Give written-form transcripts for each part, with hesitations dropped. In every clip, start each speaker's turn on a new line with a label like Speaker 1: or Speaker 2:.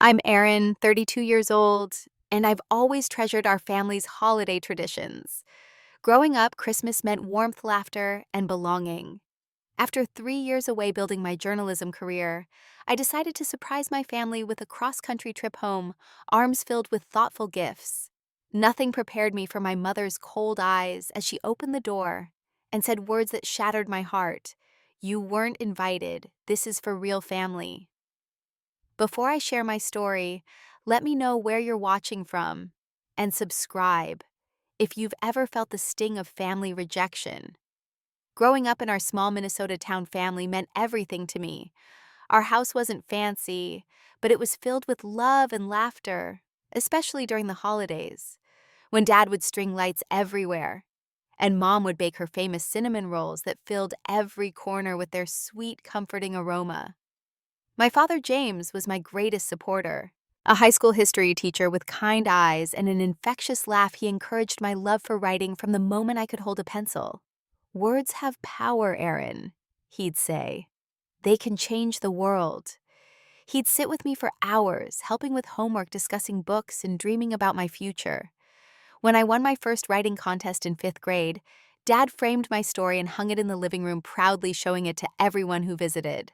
Speaker 1: I'm Erin, 32 years old, and I've always treasured our family's holiday traditions. Growing up, Christmas meant warmth, laughter, and belonging. After 3 years away building my journalism career, I decided to surprise my family with a cross-country trip home, arms filled with thoughtful gifts. Nothing prepared me for my mother's cold eyes as she opened the door and said words that shattered my heart. "You weren't invited. This is for real family." Before I share my story, let me know where you're watching from and subscribe if you've ever felt the sting of family rejection. Growing up in our small Minnesota town family meant everything to me. Our house wasn't fancy, but it was filled with love and laughter, especially during the holidays, when Dad would string lights everywhere, and Mom would bake her famous cinnamon rolls that filled every corner with their sweet, comforting aroma. My father, James, was my greatest supporter. A high school history teacher with kind eyes and an infectious laugh, he encouraged my love for writing from the moment I could hold a pencil. "Words have power, Erin," he'd say. "They can change the world." He'd sit with me for hours, helping with homework, discussing books, and dreaming about my future. When I won my first writing contest in 5th grade, Dad framed my story and hung it in the living room, proudly showing it to everyone who visited.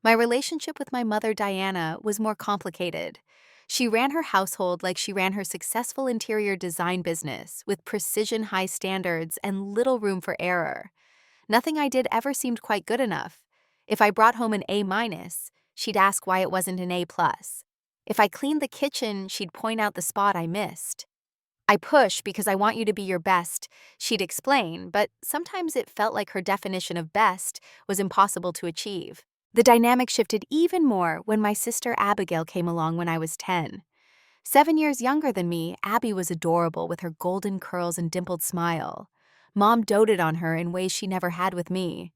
Speaker 1: My relationship with my mother, Diana, was more complicated. She ran her household like she ran her successful interior design business, with precision, high standards, and little room for error. Nothing I did ever seemed quite good enough. If I brought home an A-, she'd ask why it wasn't an A+. If I cleaned the kitchen, she'd point out the spot I missed. "I push because I want you to be your best," she'd explain, but sometimes it felt like her definition of best was impossible to achieve. The dynamic shifted even more when my sister Abigail came along when I was 10. 7 years younger than me, Abby was adorable with her golden curls and dimpled smile. Mom doted on her in ways she never had with me.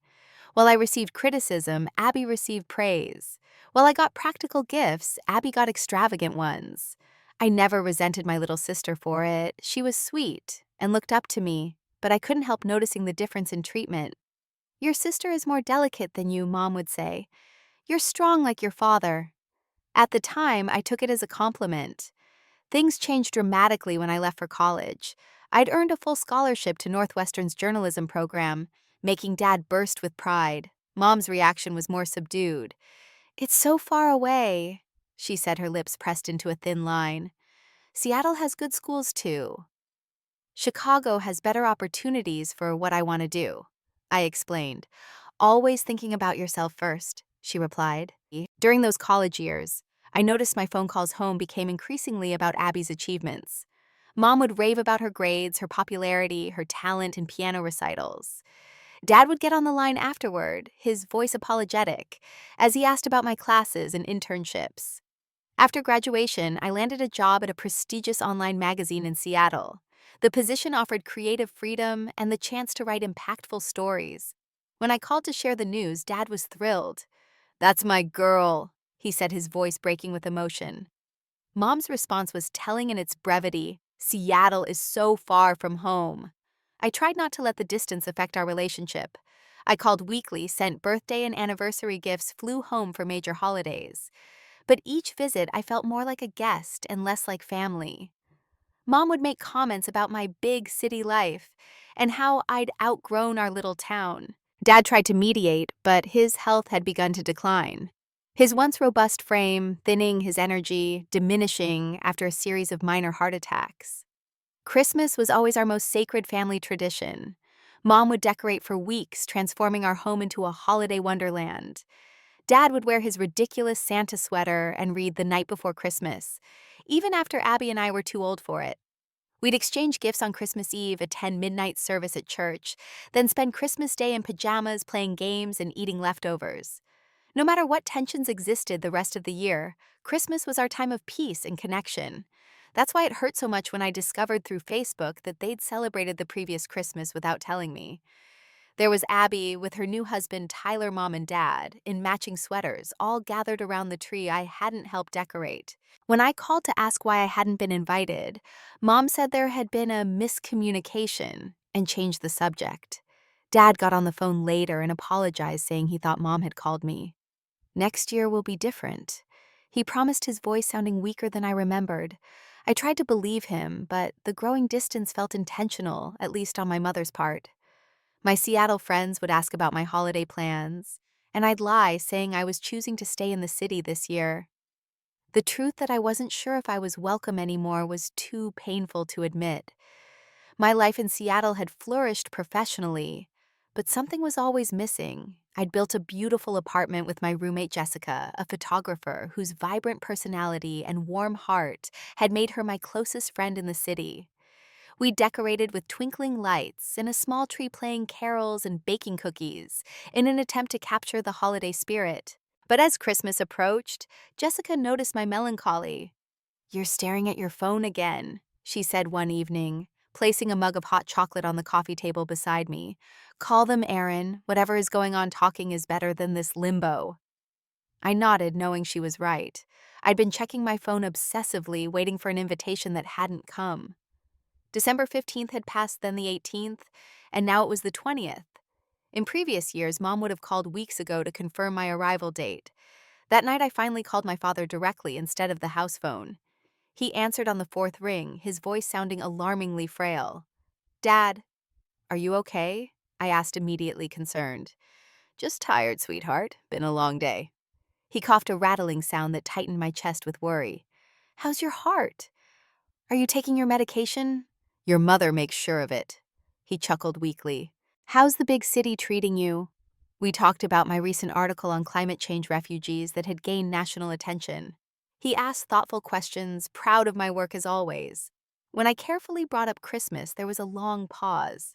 Speaker 1: While I received criticism, Abby received praise. While I got practical gifts, Abby got extravagant ones. I never resented my little sister for it. She was sweet and looked up to me, but I couldn't help noticing the difference in treatment. "Your sister is more delicate than you," Mom would say. "You're strong like your father." At the time, I took it as a compliment. Things changed dramatically when I left for college. I'd earned a full scholarship to Northwestern's journalism program, making Dad burst with pride. Mom's reaction was more subdued. "It's so far away," she said, her lips pressed into a thin line. "Seattle has good schools too. Chicago has better opportunities for what I want to do," I explained. "Always thinking about yourself first," she replied. During those college years, I noticed my phone calls home became increasingly about Abby's achievements. Mom would rave about her grades, her popularity, her talent in piano recitals. Dad would get on the line afterward, his voice apologetic, as he asked about my classes and internships. After graduation, I landed a job at a prestigious online magazine in Seattle. The position offered creative freedom and the chance to write impactful stories. When I called to share the news, Dad was thrilled. "That's my girl," he said, his voice breaking with emotion. Mom's response was telling in its brevity. "Seattle is so far from home." I tried not to let the distance affect our relationship. I called weekly, sent birthday and anniversary gifts, flew home for major holidays. But each visit, I felt more like a guest and less like family. Mom would make comments about my big city life and how I'd outgrown our little town. Dad tried to mediate, but his health had begun to decline. His once robust frame thinning, his energy diminishing after a series of minor heart attacks. Christmas was always our most sacred family tradition. Mom would decorate for weeks, transforming our home into a holiday wonderland. Dad would wear his ridiculous Santa sweater and read The Night Before Christmas, even after Abby and I were too old for it. We'd exchange gifts on Christmas Eve, attend midnight service at church, then spend Christmas Day in pajamas, playing games and eating leftovers. No matter what tensions existed the rest of the year, Christmas was our time of peace and connection. That's why it hurt so much when I discovered through Facebook that they'd celebrated the previous Christmas without telling me. There was Abby with her new husband, Tyler, Mom and Dad, in matching sweaters, all gathered around the tree I hadn't helped decorate. When I called to ask why I hadn't been invited, Mom said there had been a miscommunication and changed the subject. Dad got on the phone later and apologized, saying he thought Mom had called me. "Next year will be different," He promised, his voice sounding weaker than I remembered. I tried to believe him, but the growing distance felt intentional, at least on my mother's part. My Seattle friends would ask about my holiday plans, and I'd lie, saying I was choosing to stay in the city this year. The truth that I wasn't sure if I was welcome anymore was too painful to admit. My life in Seattle had flourished professionally, but something was always missing. I'd built a beautiful apartment with my roommate Jessica, a photographer whose vibrant personality and warm heart had made her my closest friend in the city. We decorated with twinkling lights and a small tree playing carols and baking cookies in an attempt to capture the holiday spirit. But as Christmas approached, Jessica noticed my melancholy. "You're staring at your phone again," she said one evening, placing a mug of hot chocolate on the coffee table beside me. "Call them, Erin. Whatever is going on talking is better than this limbo." I nodded, knowing she was right. I'd been checking my phone obsessively, waiting for an invitation that hadn't come. December 15th had passed, then the 18th, and now it was the 20th. In previous years, Mom would have called weeks ago to confirm my arrival date. That night, I finally called my father directly instead of the house phone. He answered on the fourth ring, his voice sounding alarmingly frail. "Dad, are you okay?" I asked, immediately concerned. "Just tired, sweetheart. Been a long day." He coughed, a rattling sound that tightened my chest with worry. "How's your heart? Are you taking your medication?" "Your mother makes sure of it." He chuckled weakly. "How's the big city treating you?" We talked about my recent article on climate change refugees that had gained national attention. He asked thoughtful questions, proud of my work as always. When I carefully brought up Christmas, there was a long pause.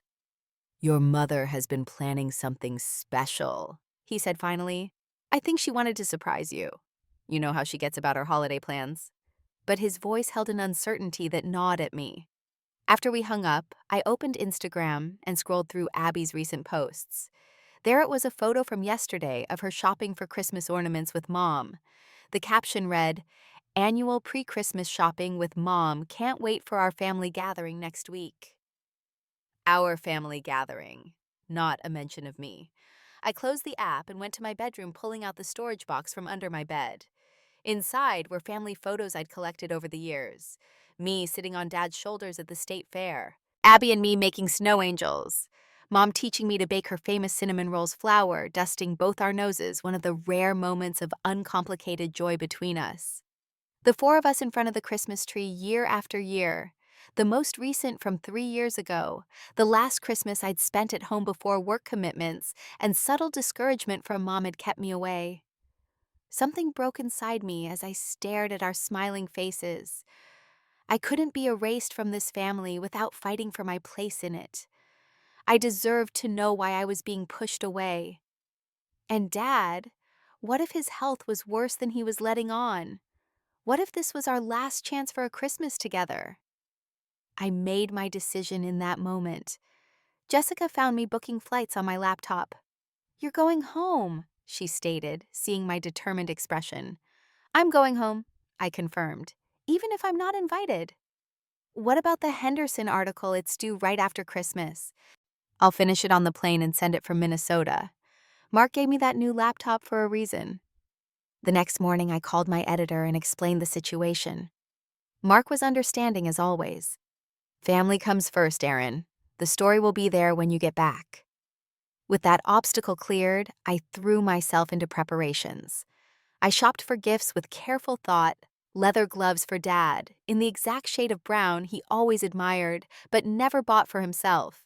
Speaker 1: "Your mother has been planning something special," he said finally. "I think she wanted to surprise you. You know how she gets about her holiday plans." But his voice held an uncertainty that gnawed at me. After we hung up, I opened Instagram and scrolled through Abby's recent posts. There it was, a photo from yesterday of her shopping for Christmas ornaments with Mom. The caption read, "Annual pre-Christmas shopping with Mom. Can't wait for our family gathering next week." Our family gathering. Not a mention of me. I closed the app and went to my bedroom, pulling out the storage box from under my bed. Inside were family photos I'd collected over the years. Me sitting on Dad's shoulders at the state fair. Abby and me making snow angels. Mom teaching me to bake her famous cinnamon rolls flour, dusting both our noses, one of the rare moments of uncomplicated joy between us. The four of us in front of the Christmas tree year after year. The most recent from 3 years ago, the last Christmas I'd spent at home before work commitments and subtle discouragement from Mom had kept me away. Something broke inside me as I stared at our smiling faces. I couldn't be erased from this family without fighting for my place in it. I deserved to know why I was being pushed away. And Dad, what if his health was worse than he was letting on? What if this was our last chance for a Christmas together? I made my decision in that moment. Jessica found me booking flights on my laptop. "You're going home," she stated, seeing my determined expression. "I'm going home," I confirmed, "even if I'm not invited." "What about the Henderson article? It's due right after Christmas." "I'll finish it on the plane and send it from Minnesota. Mark gave me that new laptop for a reason." The next morning, I called my editor and explained the situation. Mark was understanding as always. "Family comes first, Erin. The story will be there when you get back." With that obstacle cleared, I threw myself into preparations. I shopped for gifts with careful thought: leather gloves for Dad, in the exact shade of brown he always admired but never bought for himself.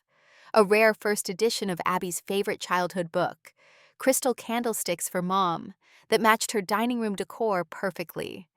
Speaker 1: A rare first edition of Abby's favorite childhood book. Crystal candlesticks for Mom that matched her dining room decor perfectly.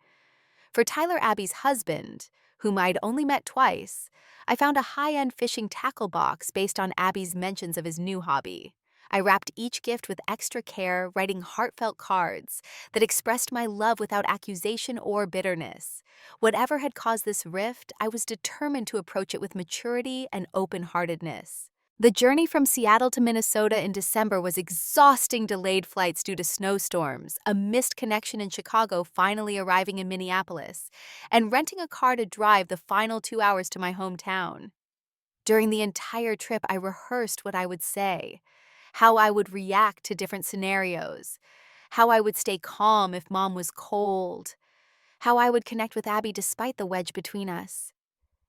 Speaker 1: For Tyler, Abby's husband, whom I'd only met twice, I found a high-end fishing tackle box based on Abby's mentions of his new hobby. I wrapped each gift with extra care, writing heartfelt cards that expressed my love without accusation or bitterness. Whatever had caused this rift, I was determined to approach it with maturity and open-heartedness. The journey from Seattle to Minnesota in December was exhausting. Delayed flights due to snowstorms, a missed connection in Chicago, finally arriving in Minneapolis, and renting a car to drive the final 2 hours to my hometown. During the entire trip, I rehearsed what I would say, how I would react to different scenarios, how I would stay calm if Mom was cold, how I would connect with Abby despite the wedge between us.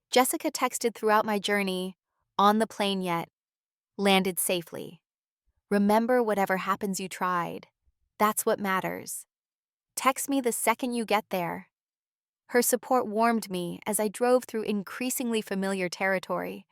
Speaker 1: Jessica texted throughout my journey, "On the plane yet, landed safely. Remember whatever happens you tried. That's what matters. Text me the second you get there." Her support warmed me as I drove through increasingly familiar territory.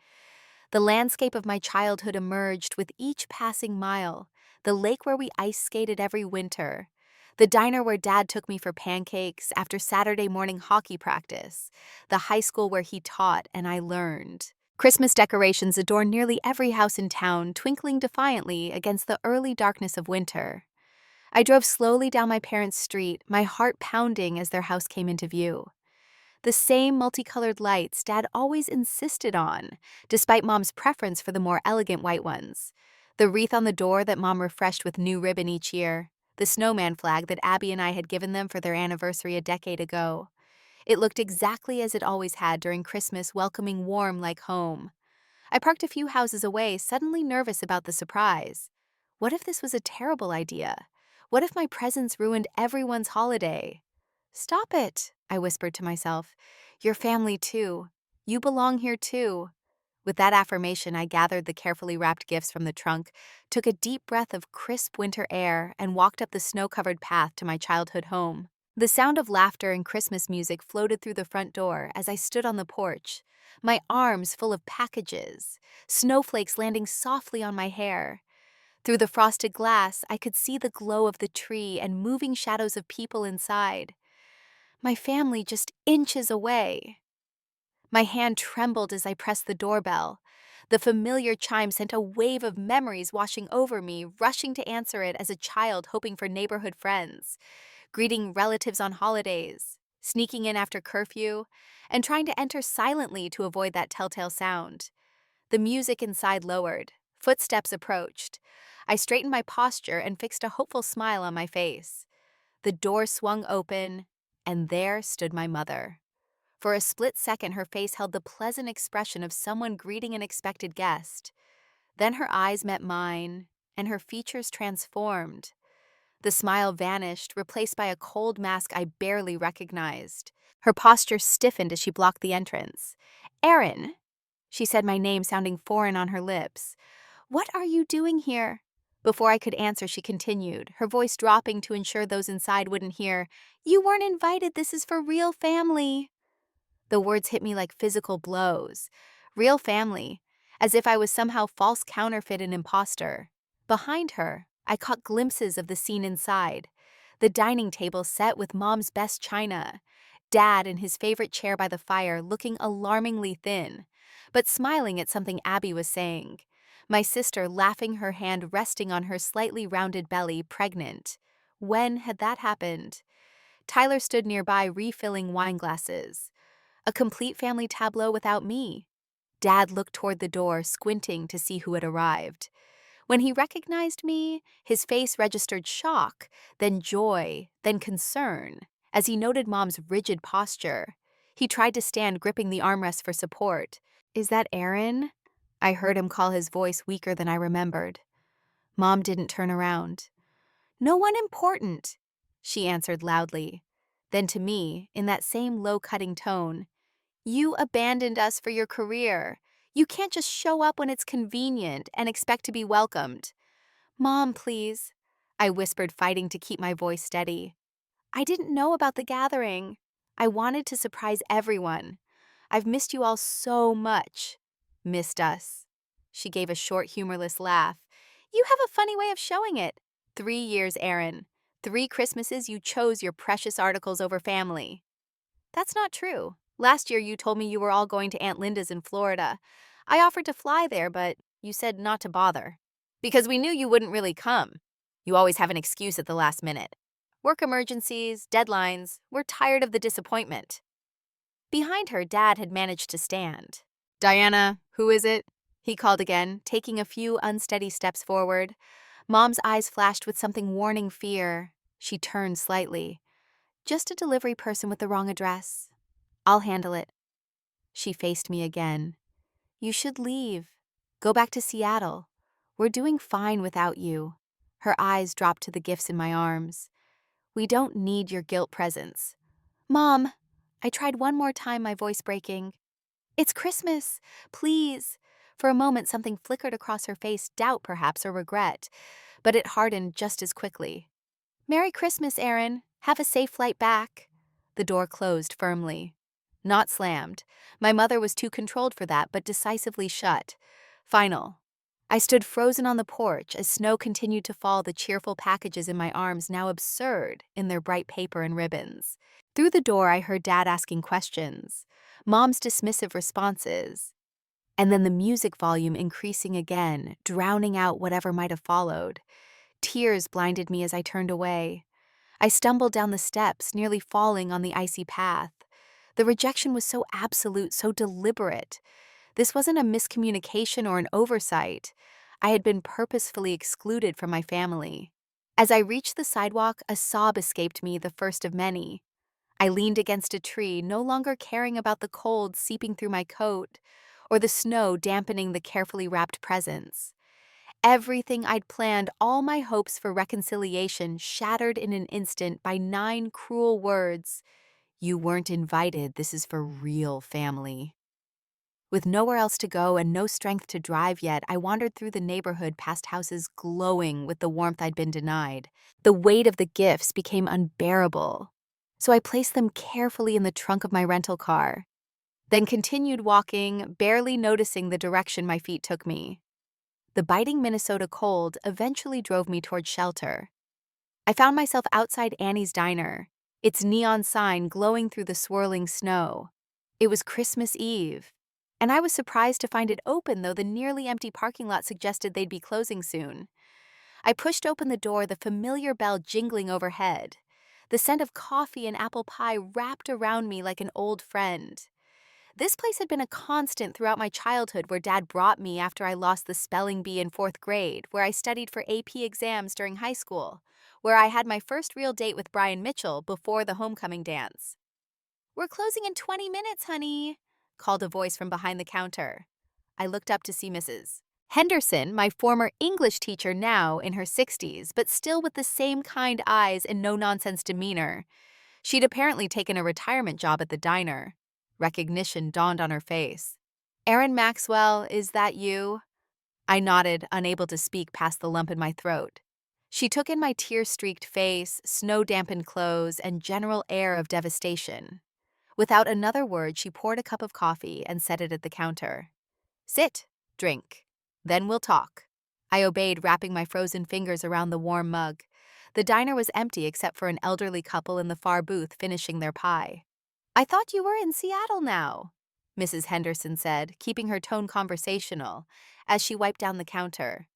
Speaker 1: The landscape of my childhood emerged with each passing mile, the lake where we ice skated every winter, the diner where Dad took me for pancakes after Saturday morning hockey practice, the high school where he taught and I learned. Christmas decorations adorned nearly every house in town, twinkling defiantly against the early darkness of winter. I drove slowly down my parents' street, my heart pounding as their house came into view. The same multicolored lights Dad always insisted on, despite Mom's preference for the more elegant white ones. The wreath on the door that Mom refreshed with new ribbon each year. The snowman flag that Abby and I had given them for their anniversary a decade ago. It looked exactly as it always had during Christmas, welcoming warm like home. I parked a few houses away, suddenly nervous about the surprise. What if this was a terrible idea? What if my presence ruined everyone's holiday? "Stop it," I whispered to myself. "You're family too. You belong here too." With that affirmation, I gathered the carefully wrapped gifts from the trunk, took a deep breath of crisp winter air, and walked up the snow-covered path to my childhood home. The sound of laughter and Christmas music floated through the front door as I stood on the porch, my arms full of packages, snowflakes landing softly on my hair. Through the frosted glass, I could see the glow of the tree and moving shadows of people inside. My family just inches away. My hand trembled as I pressed the doorbell. The familiar chime sent a wave of memories washing over me, rushing to answer it as a child hoping for neighborhood friends, greeting relatives on holidays, sneaking in after curfew, and trying to enter silently to avoid that telltale sound. The music inside lowered. Footsteps approached. I straightened my posture and fixed a hopeful smile on my face. The door swung open, and there stood my mother. For a split second, her face held the pleasant expression of someone greeting an expected guest. Then her eyes met mine, and her features transformed. The smile vanished, replaced by a cold mask I barely recognized. Her posture stiffened as she blocked the entrance. "Erin," she said, my name sounding foreign on her lips. "What are you doing here?" Before I could answer, she continued, her voice dropping to ensure those inside wouldn't hear. "You weren't invited. This is for real family." The words hit me like physical blows. Real family, as if I was somehow false counterfeit and imposter. Behind her, I caught glimpses of the scene inside. The dining table set with Mom's best china. Dad in his favorite chair by the fire, looking alarmingly thin, but smiling at something Abby was saying. My sister laughing, her hand resting on her slightly rounded belly, pregnant. When had that happened? Tyler stood nearby refilling wine glasses. A complete family tableau without me. Dad looked toward the door, squinting to see who had arrived. When he recognized me, his face registered shock, then joy, then concern, as he noted Mom's rigid posture. He tried to stand, gripping the armrest for support. "Is that Erin?" I heard him call, his voice weaker than I remembered. Mom didn't turn around. "No one important," she answered loudly. Then to me, in that same low-cutting tone, "You abandoned us for your career. You can't just show up when it's convenient and expect to be welcomed." "Mom, please," I whispered, fighting to keep my voice steady. "I didn't know about the gathering. I wanted to surprise everyone. I've missed you all so much." "Missed us." She gave a short, humorless laugh. "You have a funny way of showing it. 3 years, Erin. 3 Christmases you chose your precious articles over family." "That's not true. Last year you told me you were all going to Aunt Linda's in Florida. I offered to fly there, but you said not to bother. Because we knew you wouldn't really come. You always have an excuse at the last minute. Work emergencies, deadlines. We're tired of the disappointment." Behind her, Dad had managed to stand. "Diana, who is it?" he called again, taking a few unsteady steps forward. Mom's eyes flashed with something warning fear. She turned slightly. "Just a delivery person with the wrong address. I'll handle it." She faced me again. "You should leave. Go back to Seattle. We're doing fine without you." Her eyes dropped to the gifts in my arms. "We don't need your guilt presence. Mom, I tried one more time, my voice breaking. It's Christmas, please. For a moment, something flickered across her face, doubt perhaps or regret, but it hardened just as quickly. Merry Christmas, Aaron. Have a safe flight back. The door closed firmly. Not slammed. My mother was too controlled for that, but decisively shut. Final. I stood frozen on the porch as snow continued to fall, the cheerful packages in my arms now absurd in their bright paper and ribbons. Through the door, I heard Dad asking questions, Mom's dismissive responses, and then the music volume increasing again, drowning out whatever might have followed. Tears blinded me as I turned away. I stumbled down the steps, nearly falling on the icy path. The rejection was so absolute, so deliberate. This wasn't a miscommunication or an oversight. I had been purposefully excluded from my family. As I reached the sidewalk, a sob escaped me, the first of many. I leaned against a tree, no longer caring about the cold seeping through my coat or the snow dampening the carefully wrapped presents. Everything I'd planned, all my hopes for reconciliation, shattered in an instant by 9 cruel words. You weren't invited, this is for real family. With nowhere else to go and no strength to drive yet, I wandered through the neighborhood past houses glowing with the warmth I'd been denied. The weight of the gifts became unbearable, so I placed them carefully in the trunk of my rental car, then continued walking, barely noticing the direction my feet took me. The biting Minnesota cold eventually drove me toward shelter. I found myself outside Annie's diner, its neon sign glowing through the swirling snow. It was Christmas Eve, and I was surprised to find it open, though the nearly empty parking lot suggested they'd be closing soon. I pushed open the door, the familiar bell jingling overhead. The scent of coffee and apple pie wrapped around me like an old friend. This place had been a constant throughout my childhood, where Dad brought me after I lost the spelling bee in 4th grade, where I studied for AP exams during high school, where I had my first real date with Brian Mitchell before the homecoming dance. "We're closing in 20 minutes, honey," called a voice from behind the counter. I looked up to see Mrs. Henderson, my former English teacher, now in her 60s, but still with the same kind eyes and no-nonsense demeanor. She'd apparently taken a retirement job at the diner. Recognition dawned on her face. "Aaron Maxwell, is that you?" I nodded, unable to speak past the lump in my throat. She took in my tear-streaked face, snow-dampened clothes, and general air of devastation. Without another word, she poured a cup of coffee and set it at the counter. "Sit, drink, then we'll talk." I obeyed, wrapping my frozen fingers around the warm mug. The diner was empty except for an elderly couple in the far booth finishing their pie. "I thought you were in Seattle now," Mrs. Henderson said, keeping her tone conversational, as she wiped down the counter.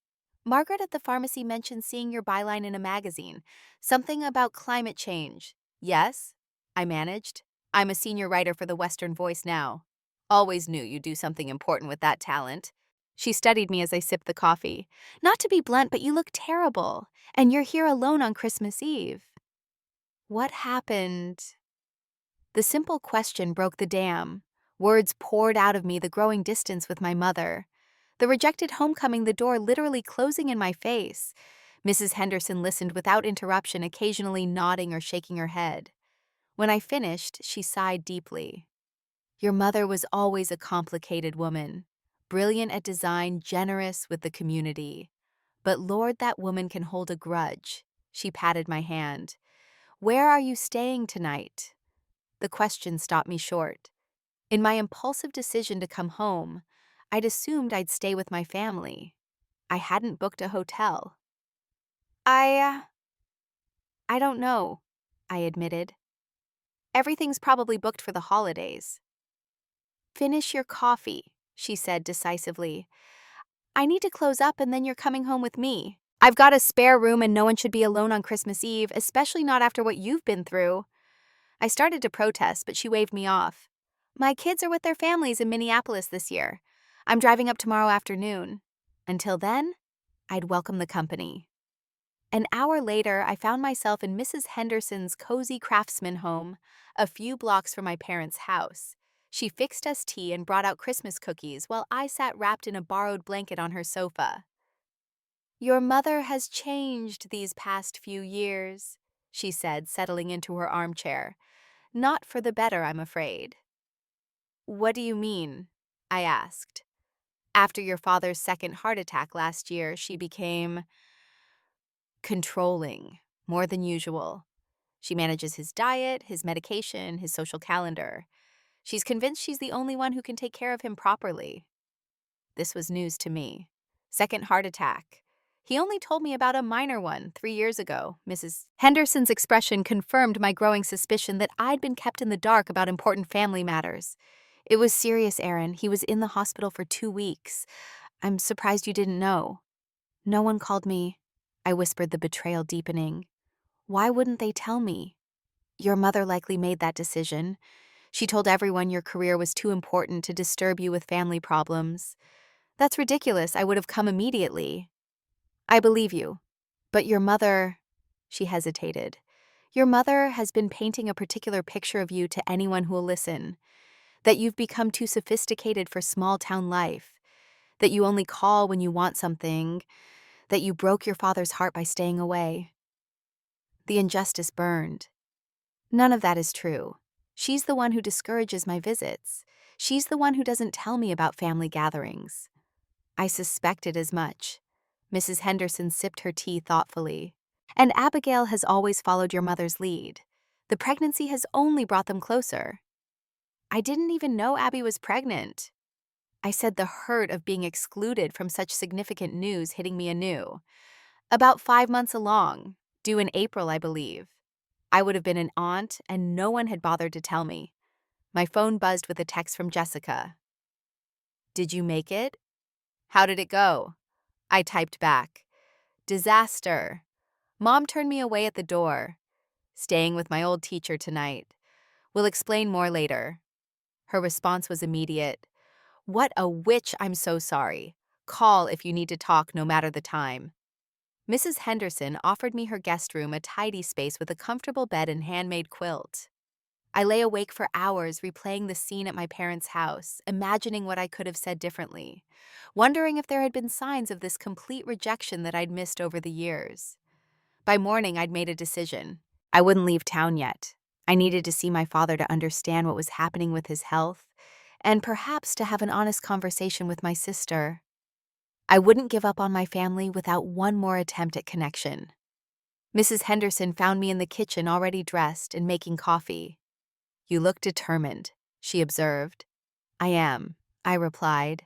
Speaker 1: "Margaret at the pharmacy mentioned seeing your byline in a magazine. Something about climate change." "Yes?" I managed. "I'm a senior writer for the Western Voice now." "Always knew you'd do something important with that talent." She studied me as I sipped the coffee. "Not to be blunt, but you look terrible, and you're here alone on Christmas Eve." What happened? The simple question broke the dam. Words poured out of me, the growing distance with my mother. The rejected homecoming, the door literally closing in my face. Mrs. Henderson listened without interruption, occasionally nodding or shaking her head. When I finished, she sighed deeply. "Your mother was always a complicated woman. Brilliant at design, generous with the community. But Lord, that woman can hold a grudge." She patted my hand. "Where are you staying tonight?" The question stopped me short. In my impulsive decision to come home, I'd assumed I'd stay with my family. I hadn't booked a hotel. I don't know," I admitted. "Everything's probably booked for the holidays." "Finish your coffee," she said decisively. "I need to close up and then you're coming home with me. I've got a spare room and no one should be alone on Christmas Eve, especially not after what you've been through." I started to protest, but she waved me off. "My kids are with their families in Minneapolis this year. I'm driving up tomorrow afternoon. Until then, I'd welcome the company." An hour later, I found myself in Mrs. Henderson's cozy craftsman home, a few blocks from my parents' house. She fixed us tea and brought out Christmas cookies while I sat wrapped in a borrowed blanket on her sofa. "Your mother has changed these past few years," she said, settling into her armchair. Not for the better, I'm afraid. What do you mean? I asked. After your father's second heart attack last year, she became controlling, more than usual. She manages his diet, his medication, his social calendar. She's convinced she's the only one who can take care of him properly. This was news to me. Second heart attack. He only told me about a minor one 3 years ago. Mrs. Henderson's expression confirmed my growing suspicion that I'd been kept in the dark about important family matters. It was serious, Aaron. He was in the hospital for 2 weeks. I'm surprised you didn't know. No one called me. I whispered, the betrayal deepening. Why wouldn't they tell me? Your mother likely made that decision. She told everyone your career was too important to disturb you with family problems. That's ridiculous. I would have come immediately. I believe you. But your mother, she hesitated. Your mother has been painting a particular picture of you to anyone who will listen. That you've become too sophisticated for small-town life. That you only call when you want something. That you broke your father's heart by staying away. The injustice burned. None of that is true. She's the one who discourages my visits. She's the one who doesn't tell me about family gatherings. I suspected as much. Mrs. Henderson sipped her tea thoughtfully. And Abigail has always followed your mother's lead. The pregnancy has only brought them closer. I didn't even know Abby was pregnant. I said, the hurt of being excluded from such significant news hitting me anew. About 5 months along, due in April, I believe. I would have been an aunt, and no one had bothered to tell me. My phone buzzed with a text from Jessica. Did you make it? How did it go? I typed back. Disaster. Mom turned me away at the door. Staying with my old teacher tonight. We'll explain more later. Her response was immediate. What a witch, I'm so sorry. Call if you need to talk, no matter the time. Mrs. Henderson offered me her guest room, a tidy space with a comfortable bed and handmade quilt. I lay awake for hours replaying the scene at my parents' house, imagining what I could have said differently, wondering if there had been signs of this complete rejection that I'd missed over the years. By morning, I'd made a decision. I wouldn't leave town yet. I needed to see my father to understand what was happening with his health, and perhaps to have an honest conversation with my sister. I wouldn't give up on my family without one more attempt at connection. Mrs. Henderson found me in the kitchen already dressed and making coffee. You look determined, she observed. I am, I replied.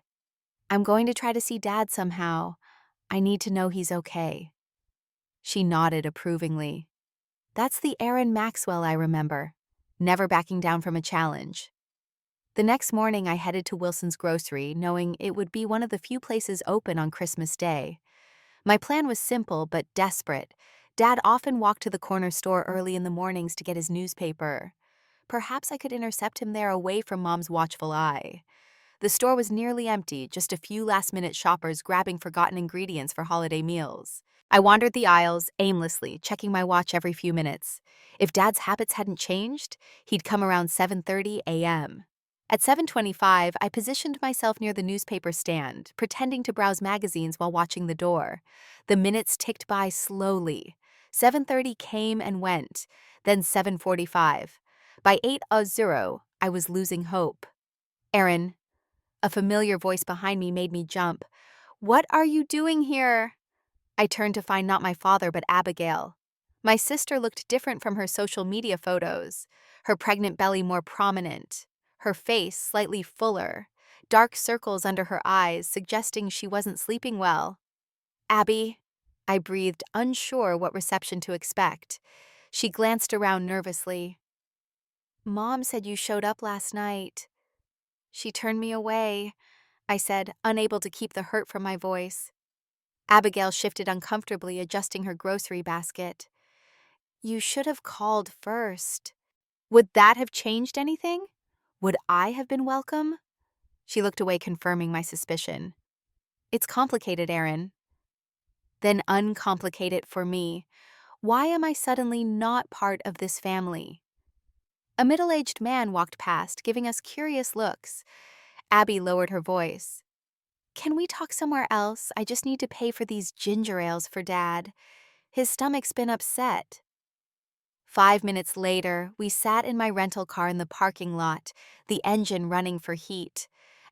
Speaker 1: I'm going to try to see Dad somehow. I need to know he's okay. She nodded approvingly. That's the Aaron Maxwell I remember, never backing down from a challenge. The next morning, I headed to Wilson's Grocery, knowing it would be one of the few places open on Christmas Day. My plan was simple but desperate. Dad often walked to the corner store early in the mornings to get his newspaper. Perhaps I could intercept him there away from Mom's watchful eye. The store was nearly empty, just a few last-minute shoppers grabbing forgotten ingredients for holiday meals. I wandered the aisles aimlessly, checking my watch every few minutes. If Dad's habits hadn't changed, he'd come around 7:30 a.m. At 7:25, I positioned myself near the newspaper stand, pretending to browse magazines while watching the door. The minutes ticked by slowly. 7:30 came and went, then 7:45. By 8:00, I was losing hope. Aaron, a familiar voice behind me made me jump. What are you doing here? I turned to find not my father but Abigail. My sister looked different from her social media photos, her pregnant belly more prominent, her face slightly fuller, dark circles under her eyes suggesting she wasn't sleeping well. Abby, I breathed, unsure what reception to expect. She glanced around nervously. Mom said you showed up last night. She turned me away, I said, unable to keep the hurt from my voice. Abigail shifted uncomfortably, adjusting her grocery basket. You should have called first. Would that have changed anything? Would I have been welcome? She looked away, confirming my suspicion. It's complicated, Aaron. Then uncomplicate it for me. Why am I suddenly not part of this family? A middle-aged man walked past, giving us curious looks. Abby lowered her voice. Can we talk somewhere else? I just need to pay for these ginger ales for Dad. His stomach's been upset. 5 minutes later, we sat in my rental car in the parking lot, the engine running for heat.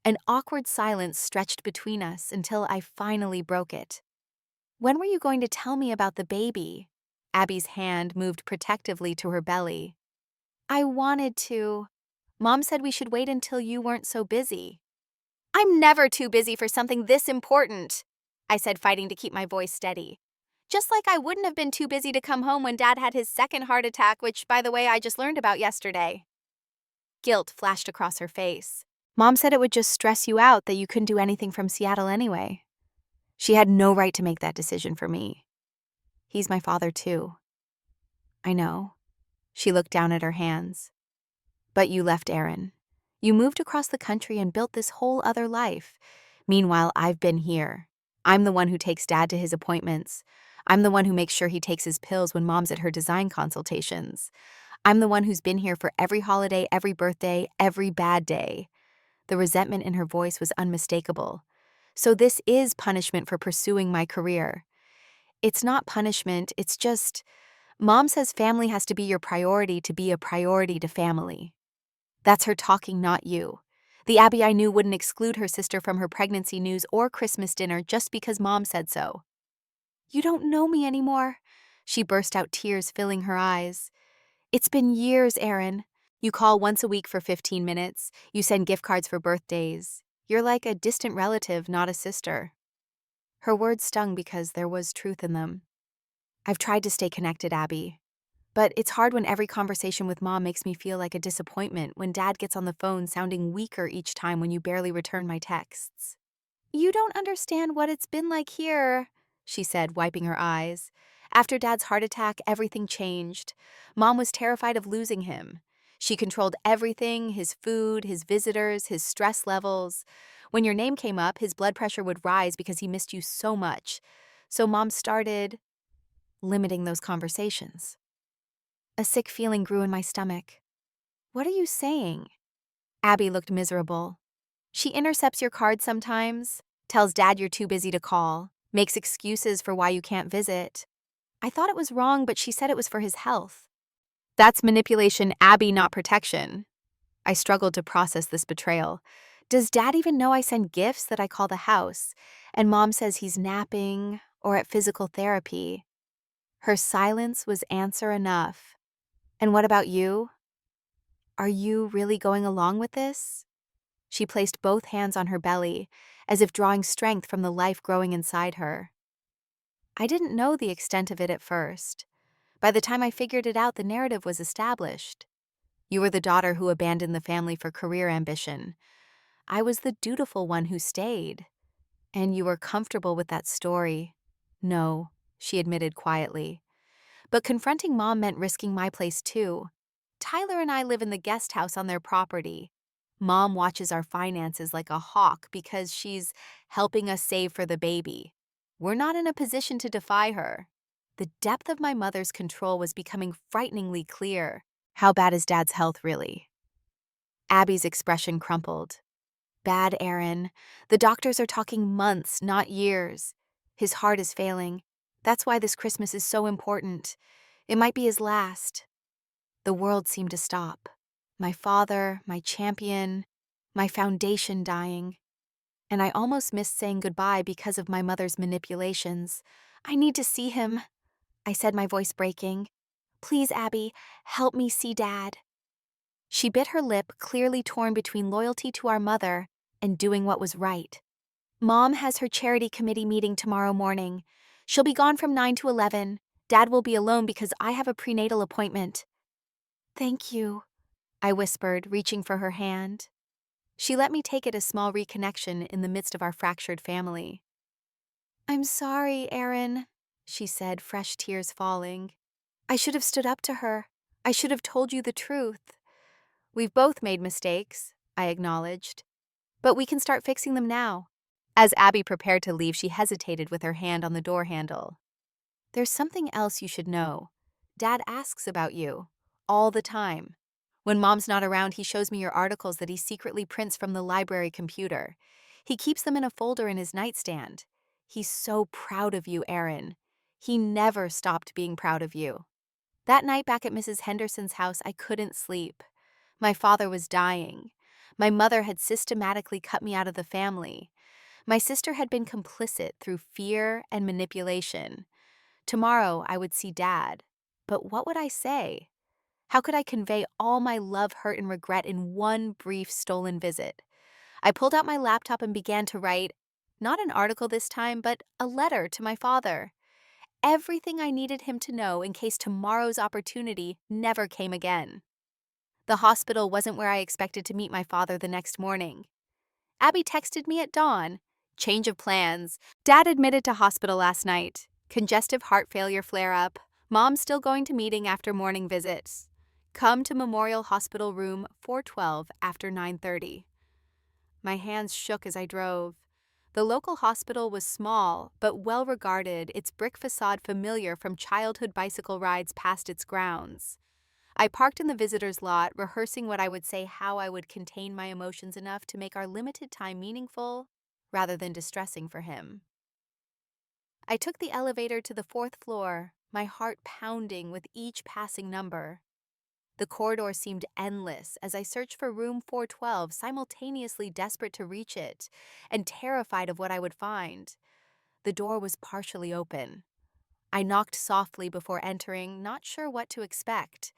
Speaker 1: An awkward silence stretched between us until I finally broke it. "When were you going to tell me about the baby?" Abby's hand moved protectively to her belly. "I wanted to. Mom said we should wait until you weren't so busy." "I'm never too busy for something this important," I said, fighting to keep my voice steady. Just like I wouldn't have been too busy to come home when Dad had his second heart attack, which, by the way, I just learned about yesterday. Guilt flashed across her face. "Mom said it would just stress you out that you couldn't do anything from Seattle anyway. She had no right to make that decision for me. He's my father, too." "I know." She looked down at her hands. "But you left Aaron. You moved across the country and built this whole other life. Meanwhile, I've been here. I'm the one who takes Dad to his appointments. I'm the one who makes sure he takes his pills when Mom's at her design consultations. I'm the one who's been here for every holiday, every birthday, every bad day." The resentment in her voice was unmistakable. "So this is punishment for pursuing my career." "It's not punishment, it's just, Mom says family has to be your priority to be a priority to family." That's her talking, not you. The Abby I knew wouldn't exclude her sister from her pregnancy news or Christmas dinner just because Mom said so. "You don't know me anymore." She burst out, tears filling her eyes. "It's been years, Aaron. You call once a week for 15 minutes. You send gift cards for birthdays. You're like a distant relative, not a sister." Her words stung because there was truth in them. "I've tried to stay connected, Abby. But it's hard when every conversation with Mom makes me feel like a disappointment, when Dad gets on the phone sounding weaker each time when you barely return my texts." "You don't understand what it's been like here," she said, wiping her eyes. "After Dad's heart attack, everything changed. Mom was terrified of losing him. She controlled everything, his food, his visitors, his stress levels. When your name came up, his blood pressure would rise because he missed you so much. So Mom started limiting those conversations." A sick feeling grew in my stomach. "What are you saying?" Abby looked miserable. "She intercepts your cards sometimes, tells Dad you're too busy to call, makes excuses for why you can't visit. I thought it was wrong, but she said it was for his health." "That's manipulation, Abby, not protection." I struggled to process this betrayal. Does Dad even know I send gifts that I call the house, and Mom says he's napping or at physical therapy? Her silence was answer enough. "And what about you? Are you really going along with this?" She placed both hands on her belly, as if drawing strength from the life growing inside her. I didn't know the extent of it at first. By the time I figured it out, the narrative was established. You were the daughter who abandoned the family for career ambition. I was the dutiful one who stayed. And you were comfortable with that story. "No," she admitted quietly. "But confronting Mom meant risking my place too. Tyler and I live in the guest house on their property. Mom watches our finances like a hawk because she's helping us save for the baby. We're not in a position to defy her." The depth of my mother's control was becoming frighteningly clear. "How bad is Dad's health, really?" Abby's expression crumpled. "Bad, Aaron. The doctors are talking months, not years. His heart is failing. That's why this Christmas is so important. It might be his last." The world seemed to stop. My father, my champion, my foundation dying. And I almost missed saying goodbye because of my mother's manipulations. "I need to see him," I said, my voice breaking. "Please, Abby, help me see Dad." She bit her lip, clearly torn between loyalty to our mother and doing what was right. "Mom has her charity committee meeting tomorrow morning. She'll be gone from 9 to 11. Dad will be alone because I have a prenatal appointment." "Thank you," I whispered, reaching for her hand. She let me take it, a small reconnection in the midst of our fractured family. "I'm sorry, Aaron," she said, fresh tears falling. "I should have stood up to her. I should have told you the truth." "We've both made mistakes," I acknowledged. "But we can start fixing them now." As Abby prepared to leave, she hesitated with her hand on the door handle. "There's something else you should know. Dad asks about you. All the time. When Mom's not around, he shows me your articles that he secretly prints from the library computer. He keeps them in a folder in his nightstand. He's so proud of you, Aaron. He never stopped being proud of you." That night back at Mrs. Henderson's house, I couldn't sleep. My father was dying. My mother had systematically cut me out of the family. My sister had been complicit through fear and manipulation. Tomorrow, I would see Dad. But what would I say? How could I convey all my love, hurt, and regret in one brief stolen visit? I pulled out my laptop and began to write, not an article this time, but a letter to my father. Everything I needed him to know in case tomorrow's opportunity never came again. The hospital wasn't where I expected to meet my father the next morning. Abby texted me at dawn. Change of plans. Dad admitted to hospital last night. Congestive heart failure flare-up. Mom still going to meeting after morning visits. Come to Memorial Hospital room 412 after 9:30. My hands shook as I drove. The local hospital was small, but well regarded, its brick facade familiar from childhood bicycle rides past its grounds. I parked in the visitor's lot, rehearsing what I would say, how I would contain my emotions enough to make our limited time meaningful rather than distressing for him. I took the elevator to the 4th floor, my heart pounding with each passing number. The corridor seemed endless as I searched for room 412, simultaneously desperate to reach it and terrified of what I would find. The door was partially open. I knocked softly before entering, not sure what to expect.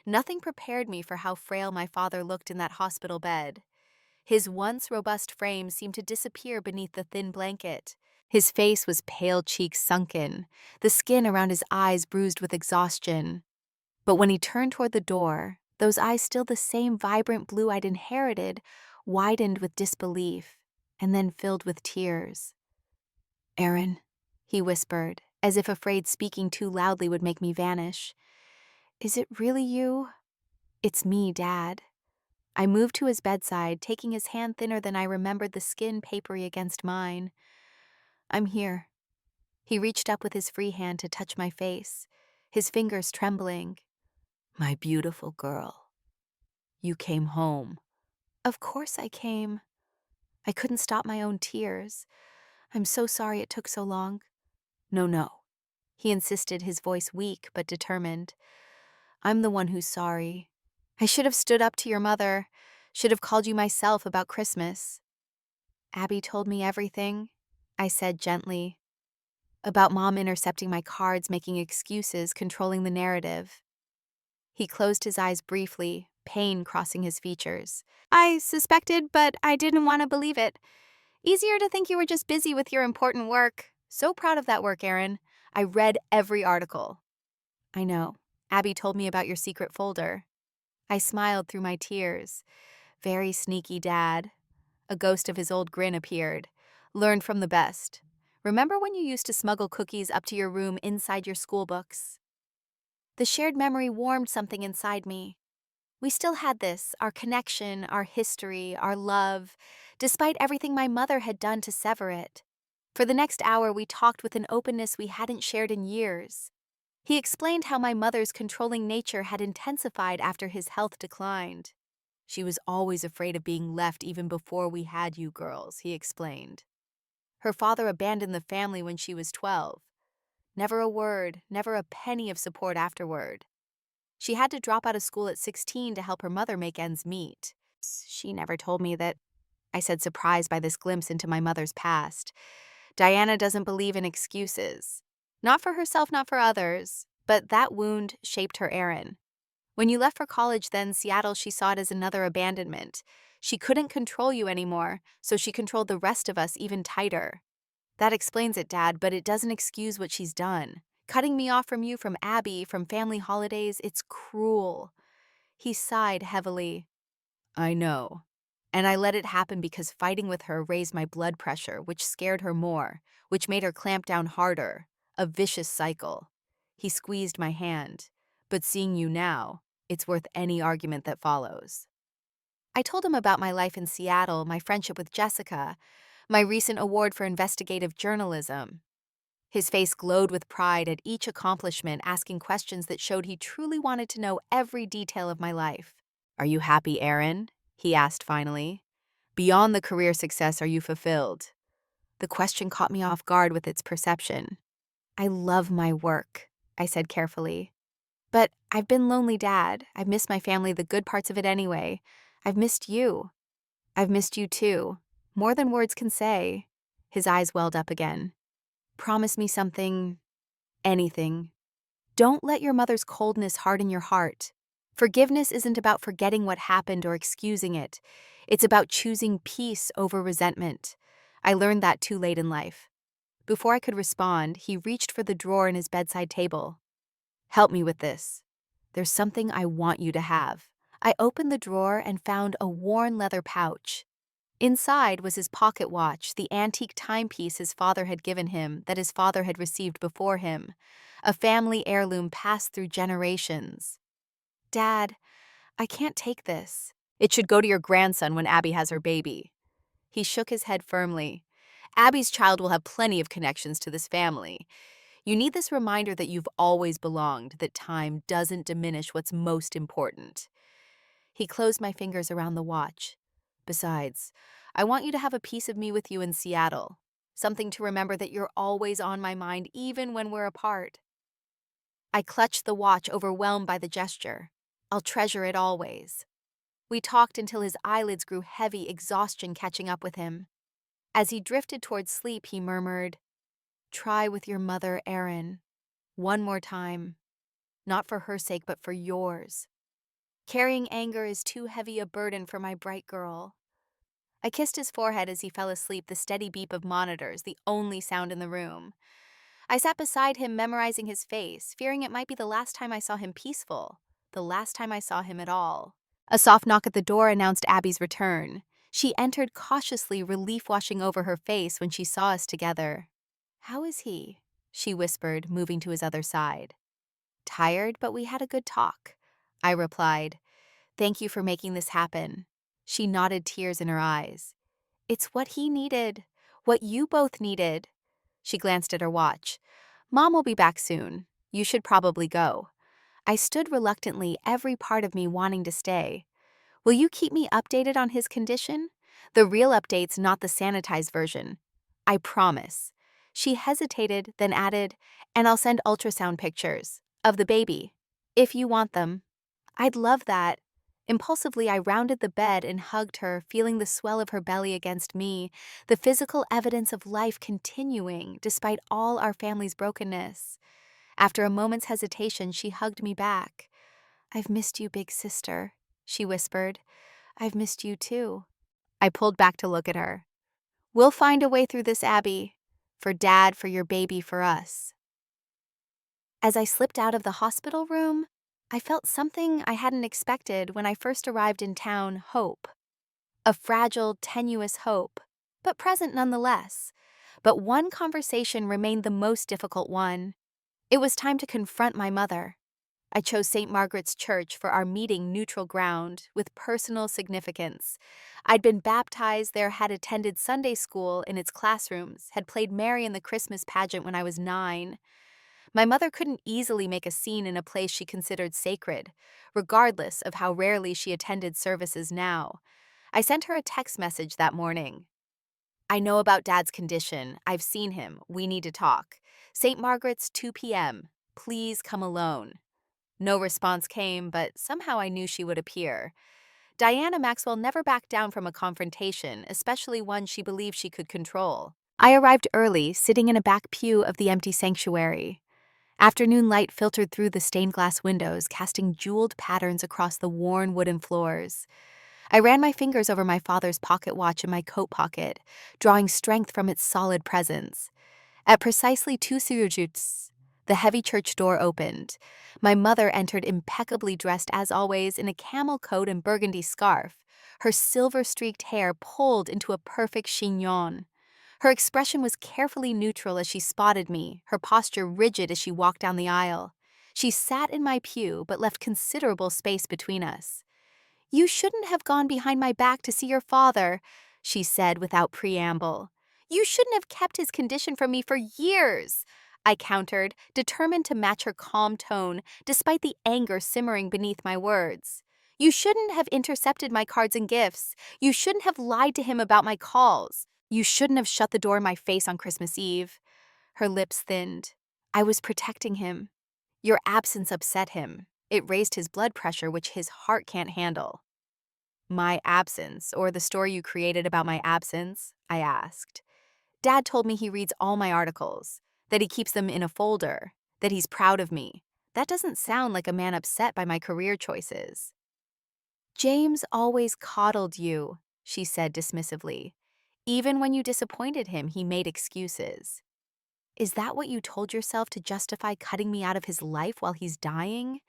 Speaker 1: Nothing prepared me for how frail my father looked in that hospital bed. His once robust frame seemed to disappear beneath the thin blanket. His face was pale cheeks sunken, the skin around his eyes bruised with exhaustion. But when he turned toward the door, those eyes, still the same vibrant blue I'd inherited, widened with disbelief and then filled with tears. "Aaron," he whispered, as if afraid speaking too loudly would make me vanish. "Is it really you?" "It's me, Dad." I moved to his bedside, taking his hand thinner than I remembered, the skin papery against mine. "I'm here." He reached up with his free hand to touch my face, his fingers trembling. "My beautiful girl, you came home." "Of course I came." I couldn't stop my own tears. "I'm so sorry it took so long." No," he insisted, his voice weak but determined. "I'm the one who's sorry. I should have stood up to your mother, should have called you myself about Christmas." "Abby told me everything," I said gently. "About Mom intercepting my cards, making excuses, controlling the narrative." He closed his eyes briefly, pain crossing his features. "I suspected, but I didn't want to believe it. Easier to think you were just busy with your important work. So proud of that work, Aaron. I read every article." "I know. Abby told me about your secret folder." I smiled through my tears. Very sneaky, Dad. A ghost of his old grin appeared. "Learned from the best. Remember when you used to smuggle cookies up to your room inside your school books?" The shared memory warmed something inside me. We still had this, our connection, our history, our love, despite everything my mother had done to sever it. For the next hour, we talked with an openness we hadn't shared in years. He explained how my mother's controlling nature had intensified after his health declined. "She was always afraid of being left even before we had you girls," he explained. "Her father abandoned the family when she was 12. Never a word, never a penny of support afterward. She had to drop out of school at 16 to help her mother make ends meet. She never told me that," I said, surprised by this glimpse into my mother's past. "Diana doesn't believe in excuses. Not for herself, not for others. But that wound shaped her, Aaron. When you left for college then, Seattle, she saw it as another abandonment. She couldn't control you anymore, so she controlled the rest of us even tighter. That explains it, Dad, but it doesn't excuse what she's done. Cutting me off from you, from Abby, from family holidays, it's cruel." He sighed heavily. "I know. And I let it happen because fighting with her raised my blood pressure, which scared her more, which made her clamp down harder. A vicious cycle." He squeezed my hand. "But seeing you now, it's worth any argument that follows." I told him about my life in Seattle, my friendship with Jessica, my recent award for investigative journalism. His face glowed with pride at each accomplishment, asking questions that showed he truly wanted to know every detail of my life. "Are you happy, Aaron?" he asked finally. "Beyond the career success, are you fulfilled?" The question caught me off guard with its perception. "I love my work," I said carefully. But I've been lonely, Dad. I've missed my family, the good parts of it anyway. I've missed you. I've missed you too. More than words can say. His eyes welled up again. Promise me something, anything. Don't let your mother's coldness harden your heart. Forgiveness isn't about forgetting what happened or excusing it. It's about choosing peace over resentment. I learned that too late in life. Before I could respond, he reached for the drawer in his bedside table. Help me with this. There's something I want you to have. I opened the drawer and found a worn leather pouch. Inside was his pocket watch, the antique timepiece his father had given him that his father had received before him, a family heirloom passed through generations. Dad, I can't take this. It should go to your grandson when Abby has her baby. He shook his head firmly. Abby's child will have plenty of connections to this family. You need this reminder that you've always belonged, that time doesn't diminish what's most important. He closed my fingers around the watch. Besides, I want you to have a piece of me with you in Seattle. Something to remember that you're always on my mind, even when we're apart. I clutched the watch, overwhelmed by the gesture. I'll treasure it always. We talked until his eyelids grew heavy, exhaustion catching up with him. As he drifted towards sleep, he murmured, "Try with your mother, Erin. One more time. Not for her sake, but for yours. Carrying anger is too heavy a burden for my bright girl." I kissed his forehead as he fell asleep, the steady beep of monitors, the only sound in the room. I sat beside him, memorizing his face, fearing it might be the last time I saw him peaceful, the last time I saw him at all. A soft knock at the door announced Abby's return. She entered cautiously, relief washing over her face when she saw us together. "How is he?" she whispered, moving to his other side. "Tired, but we had a good talk," I replied. "Thank you for making this happen." She nodded, tears in her eyes. "It's what he needed, what you both needed." She glanced at her watch. "Mom will be back soon. You should probably go." I stood reluctantly, every part of me wanting to stay. "Will you keep me updated on his condition? The real updates, not the sanitized version." "I promise." She hesitated, then added, "And I'll send ultrasound pictures of the baby, if you want them." "I'd love that." Impulsively, I rounded the bed and hugged her, feeling the swell of her belly against me, the physical evidence of life continuing despite all our family's brokenness. After a moment's hesitation, she hugged me back. "I've missed you, big sister," she whispered. "I've missed you too." I pulled back to look at her. "We'll find a way through this, Abby. For Dad, for your baby, for us." As I slipped out of the hospital room, I felt something I hadn't expected when I first arrived in town: hope. A fragile, tenuous hope, but present nonetheless. But one conversation remained the most difficult one. It was time to confront my mother. I chose St. Margaret's Church for our meeting, neutral ground, with personal significance. I'd been baptized there, had attended Sunday school in its classrooms, had played Mary in the Christmas pageant when I was 9. My mother couldn't easily make a scene in a place she considered sacred, regardless of how rarely she attended services now. I sent her a text message that morning. "I know about Dad's condition. I've seen him. We need to talk. St. Margaret's, 2 p.m. Please come alone." No response came, but somehow I knew she would appear. Diana Maxwell never backed down from a confrontation, especially one she believed she could control. I arrived early, sitting in a back pew of the empty sanctuary. Afternoon light filtered through the stained glass windows, casting jeweled patterns across the worn wooden floors. I ran my fingers over my father's pocket watch in my coat pocket, drawing strength from its solid presence. At precisely 2 the heavy church door opened. My mother entered, impeccably dressed as always in a camel coat and burgundy scarf, her silver-streaked hair pulled into a perfect chignon. Her expression was carefully neutral as she spotted me, her posture rigid as she walked down the aisle. She sat in my pew but left considerable space between us. "You shouldn't have gone behind my back to see your father," she said without preamble. "You shouldn't have kept his condition from me for years," I countered, determined to match her calm tone despite the anger simmering beneath my words. "You shouldn't have intercepted my cards and gifts. You shouldn't have lied to him about my calls. You shouldn't have shut the door in my face on Christmas Eve." Her lips thinned. "I was protecting him. Your absence upset him. It raised his blood pressure, which his heart can't handle. My absence, or the story you created about my absence? I asked. Dad told me he reads all my articles, that he keeps them in a folder, that he's proud of me. That doesn't sound like a man upset by my career choices. James always coddled you, she said dismissively. Even when you disappointed him, he made excuses. Is that what you told yourself to justify cutting me out of his life while he's dying?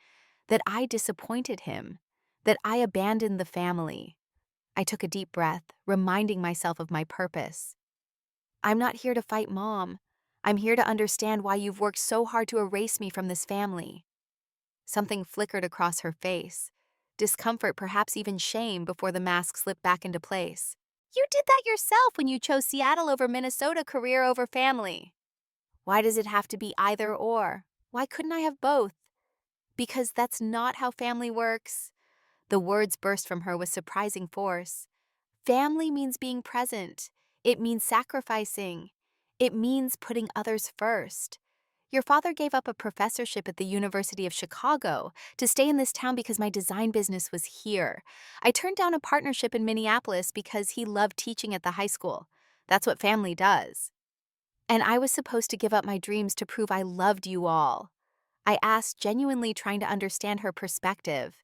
Speaker 1: That I disappointed him? That I abandoned the family? I took a deep breath, reminding myself of my purpose. I'm not here to fight Mom. I'm here to understand why you've worked so hard to erase me from this family. Something flickered across her face. Discomfort, perhaps even shame, before the mask slipped back into place. You did that yourself when you chose Seattle over Minnesota, career over family. Why does it have to be either or? Why couldn't I have both? Because that's not how family works. The words burst from her with surprising force. Family means being present. It means sacrificing. It means putting others first. Your father gave up a professorship at the University of Chicago to stay in this town because my design business was here. I turned down a partnership in Minneapolis because he loved teaching at the high school. That's what family does. And I was supposed to give up my dreams to prove I loved you all. I asked, genuinely trying to understand her perspective.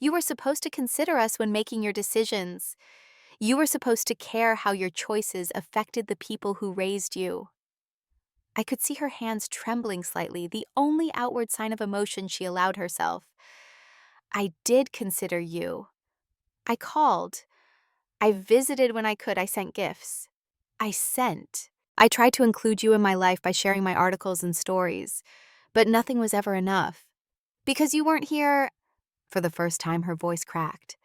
Speaker 1: You were supposed to consider us when making your decisions. You were supposed to care how your choices affected the people who raised you. I could see her hands trembling slightly, the only outward sign of emotion she allowed herself. I did consider you. I called. I visited when I could. I sent gifts. I sent. I tried to include you in my life by sharing my articles and stories, but nothing was ever enough. Because you weren't here. For the first time, her voice cracked.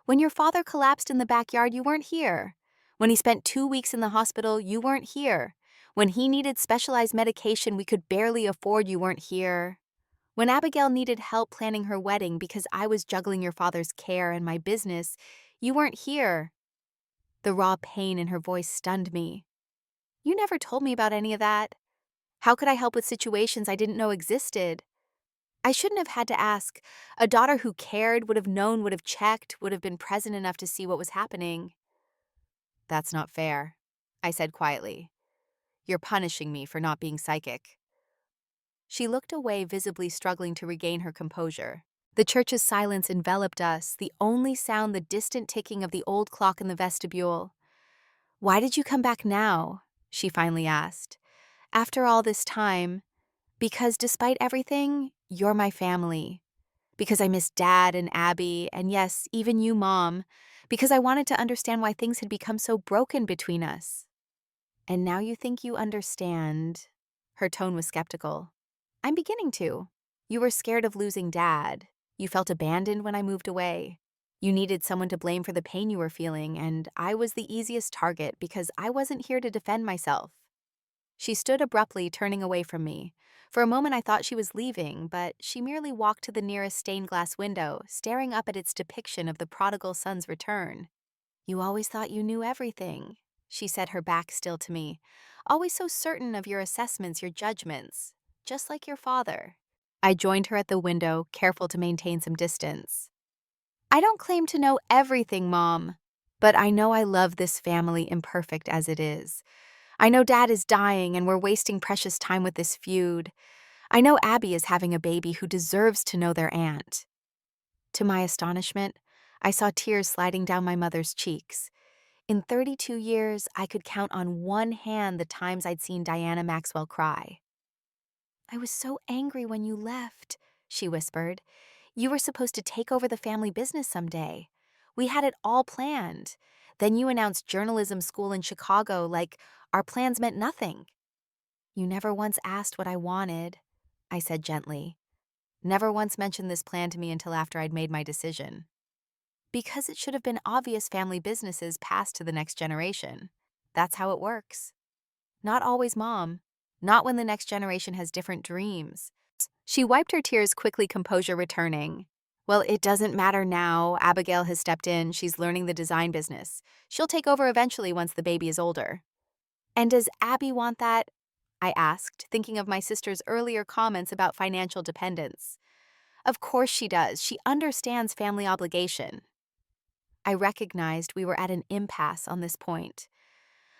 Speaker 1: When your father collapsed in the backyard, you weren't here. When he spent 2 weeks in the hospital, you weren't here. When he needed specialized medication we could barely afford, you weren't here. When Abigail needed help planning her wedding because I was juggling your father's care and my business, you weren't here. The raw pain in her voice stunned me. You never told me about any of that. How could I help with situations I didn't know existed? I shouldn't have had to ask. A daughter who cared, would have known, would have checked, would have been present enough to see what was happening. That's not fair, I said quietly. You're punishing me for not being psychic. She looked away, visibly struggling to regain her composure. The church's silence enveloped us, the only sound the distant ticking of the old clock in the vestibule. Why did you come back now? She finally asked. After all this time, because despite everything, you're my family. Because I miss Dad and Abby, and yes, even you, Mom. Because I wanted to understand why things had become so broken between us. And now you think you understand. Her tone was skeptical. I'm beginning to. You were scared of losing Dad. You felt abandoned when I moved away. You needed someone to blame for the pain you were feeling, and I was the easiest target because I wasn't here to defend myself. She stood abruptly, turning away from me. For a moment I thought she was leaving, but she merely walked to the nearest stained glass window, staring up at its depiction of the prodigal son's return. You always thought you knew everything, she said, her back still to me. Always so certain of your assessments, your judgments, just like your father. I joined her at the window, careful to maintain some distance. I don't claim to know everything, Mom, but I know I love this family imperfect as it is. I know Dad is dying and we're wasting precious time with this feud. I know Abby is having a baby who deserves to know their aunt. To my astonishment, I saw tears sliding down my mother's cheeks. In 32 years, I could count on one hand the times I'd seen Diana Maxwell cry. I was so angry when you left, she whispered. You were supposed to take over the family business someday. We had it all planned. Then you announced journalism school in Chicago like our plans meant nothing. You never once asked what I wanted, I said gently. Never once mentioned this plan to me until after I'd made my decision. Because it should have been obvious family businesses passed to the next generation. That's how it works. Not always, Mom. Not when the next generation has different dreams. She wiped her tears quickly, composure returning. Well, it doesn't matter now. Abigail has stepped in. She's learning the design business. She'll take over eventually once the baby is older. And does Abby want that? I asked, thinking of my sister's earlier comments about financial dependence. Of course she does. She understands family obligation. I recognized we were at an impasse on this point.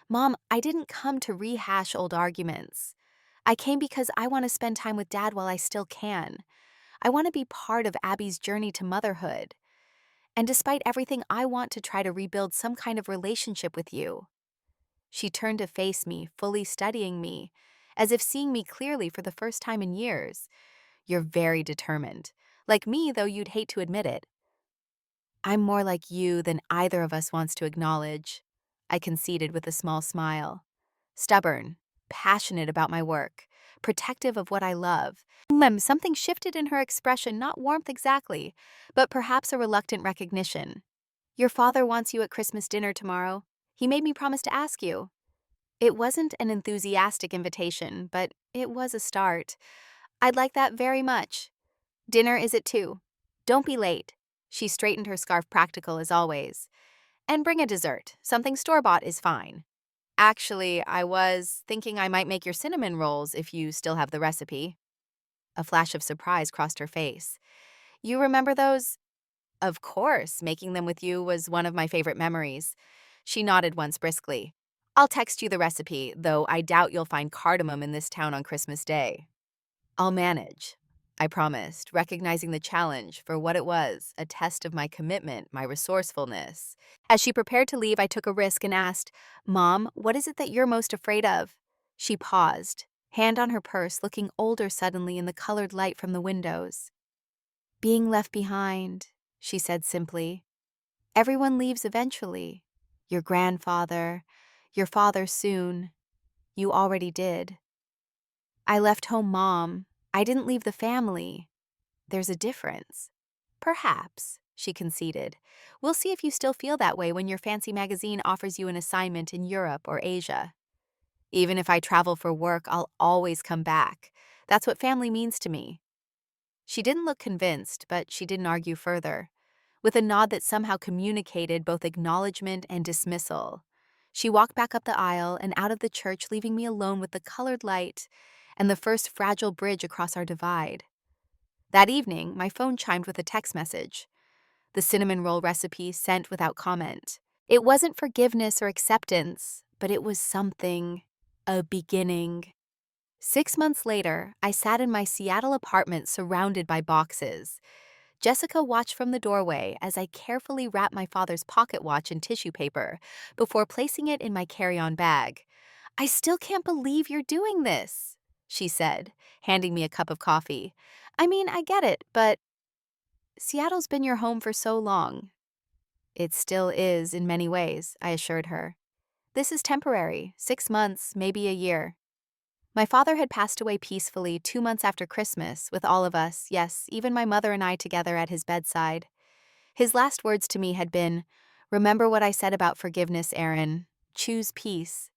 Speaker 1: Mom, I didn't come to rehash old arguments. I came because I want to spend time with Dad while I still can. I want to be part of Abby's journey to motherhood. And despite everything, I want to try to rebuild some kind of relationship with you. She turned to face me, fully studying me, as if seeing me clearly for the first time in years. You're very determined. Like me, though you'd hate to admit it. I'm more like you than either of us wants to acknowledge, I conceded with a small smile. Stubborn, passionate about my work, protective of what I love. Something shifted in her expression, not warmth exactly, but perhaps a reluctant recognition. Your father wants you at Christmas dinner tomorrow. He made me promise to ask you. It wasn't an enthusiastic invitation, but it was a start. I'd like that very much. Dinner is at 2. Don't be late. She straightened her scarf, practical as always. And bring a dessert. Something store-bought is fine. Actually, I was thinking I might make your cinnamon rolls if you still have the recipe. A flash of surprise crossed her face. You remember those? Of course, making them with you was one of my favorite memories. She nodded once briskly. I'll text you the recipe, though I doubt you'll find cardamom in this town on Christmas Day. I'll manage, I promised, recognizing the challenge for what it was, a test of my commitment, my resourcefulness. As she prepared to leave, I took a risk and asked, Mom, what is it that you're most afraid of? She paused, hand on her purse, looking older suddenly in the colored light from the windows. Being left behind, she said simply. Everyone leaves eventually. Your grandfather, your father soon. You already did. I left home, Mom. I didn't leave the family. There's a difference. Perhaps, she conceded. We'll see if you still feel that way when your fancy magazine offers you an assignment in Europe or Asia. Even if I travel for work, I'll always come back. That's what family means to me. She didn't look convinced, but she didn't argue further. With a nod that somehow communicated both acknowledgement and dismissal, she walked back up the aisle and out of the church, leaving me alone with the colored light and the first fragile bridge across our divide. That evening, my phone chimed with a text message. The cinnamon roll recipe sent without comment. It wasn't forgiveness or acceptance, but it was something, a beginning. 6 months later, I sat in my Seattle apartment surrounded by boxes. Jessica watched from the doorway as I carefully wrapped my father's pocket watch in tissue paper before placing it in my carry-on bag. I still can't believe you're doing this, she said, handing me a cup of coffee. I mean, I get it, but Seattle's been your home for so long. It still is in many ways, I assured her. This is temporary, 6 months, maybe a year. My father had passed away peacefully 2 months after Christmas, with all of us, yes, even my mother and I together at his bedside. His last words to me had been, "Remember what I said about forgiveness, Aaron. Choose peace."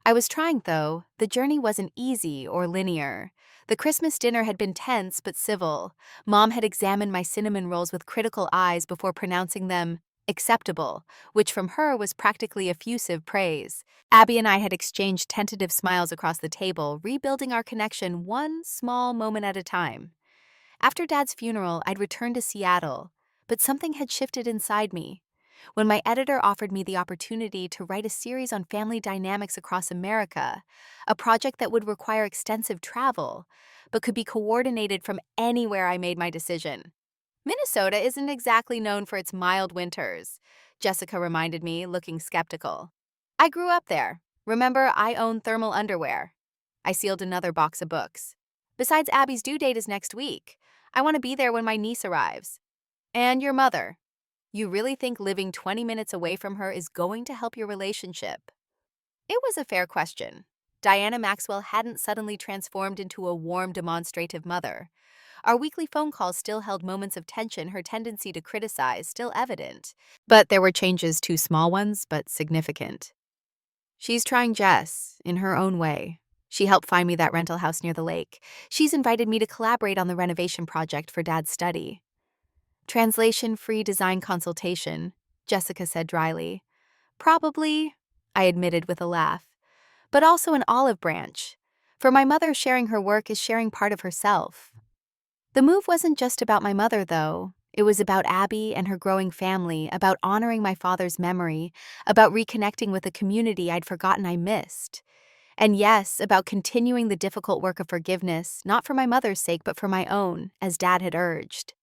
Speaker 1: I was trying, though. The journey wasn't easy or linear. The Christmas dinner had been tense but civil. Mom had examined my cinnamon rolls with critical eyes before pronouncing them acceptable, which from her was practically effusive praise. Abby and I had exchanged tentative smiles across the table, rebuilding our connection one small moment at a time. After Dad's funeral, I'd returned to Seattle, but something had shifted inside me. When my editor offered me the opportunity to write a series on family dynamics across America, a project that would require extensive travel, but could be coordinated from anywhere I made my decision. Minnesota isn't exactly known for its mild winters, Jessica reminded me, looking skeptical. I grew up there. Remember, I own thermal underwear. I sealed another box of books. Besides, Abby's due date is next week. I want to be there when my niece arrives. And your mother. You really think living 20 minutes away from her is going to help your relationship? It was a fair question. Diana Maxwell hadn't suddenly transformed into a warm, demonstrative mother. Our weekly phone calls still held moments of tension, her tendency to criticize still evident. But there were changes, too small ones, but significant. She's trying Jess, in her own way. She helped find me that rental house near the lake. She's invited me to collaborate on the renovation project for Dad's study. Translation-free design consultation, Jessica said dryly. Probably, I admitted with a laugh. But also an olive branch. For my mother, sharing her work is sharing part of herself. The move wasn't just about my mother, though. It was about Abby and her growing family, about honoring my father's memory, about reconnecting with a community I'd forgotten I missed. And yes, about continuing the difficult work of forgiveness, not for my mother's sake, but for my own, as Dad had urged.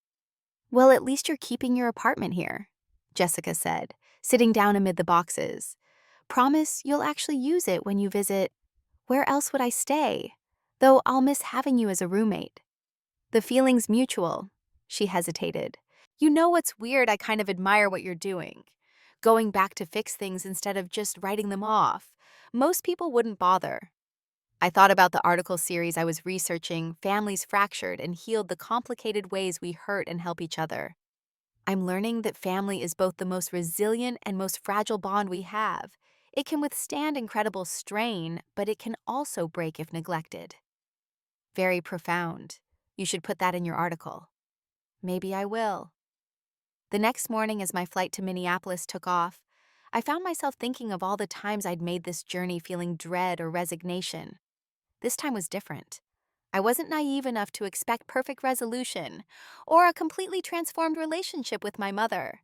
Speaker 1: Well, at least you're keeping your apartment here, Jessica said, sitting down amid the boxes. Promise you'll actually use it when you visit. Where else would I stay? Though I'll miss having you as a roommate. The feeling's mutual. She hesitated. You know what's weird? I kind of admire what you're doing. Going back to fix things instead of just writing them off. Most people wouldn't bother. I thought about the article series I was researching, Families Fractured and Healed, the complicated ways we hurt and help each other. I'm learning that family is both the most resilient and most fragile bond we have. It can withstand incredible strain, but it can also break if neglected. Very profound. You should put that in your article. Maybe I will. The next morning, as my flight to Minneapolis took off, I found myself thinking of all the times I'd made this journey feeling dread or resignation. This time was different. I wasn't naive enough to expect perfect resolution or a completely transformed relationship with my mother.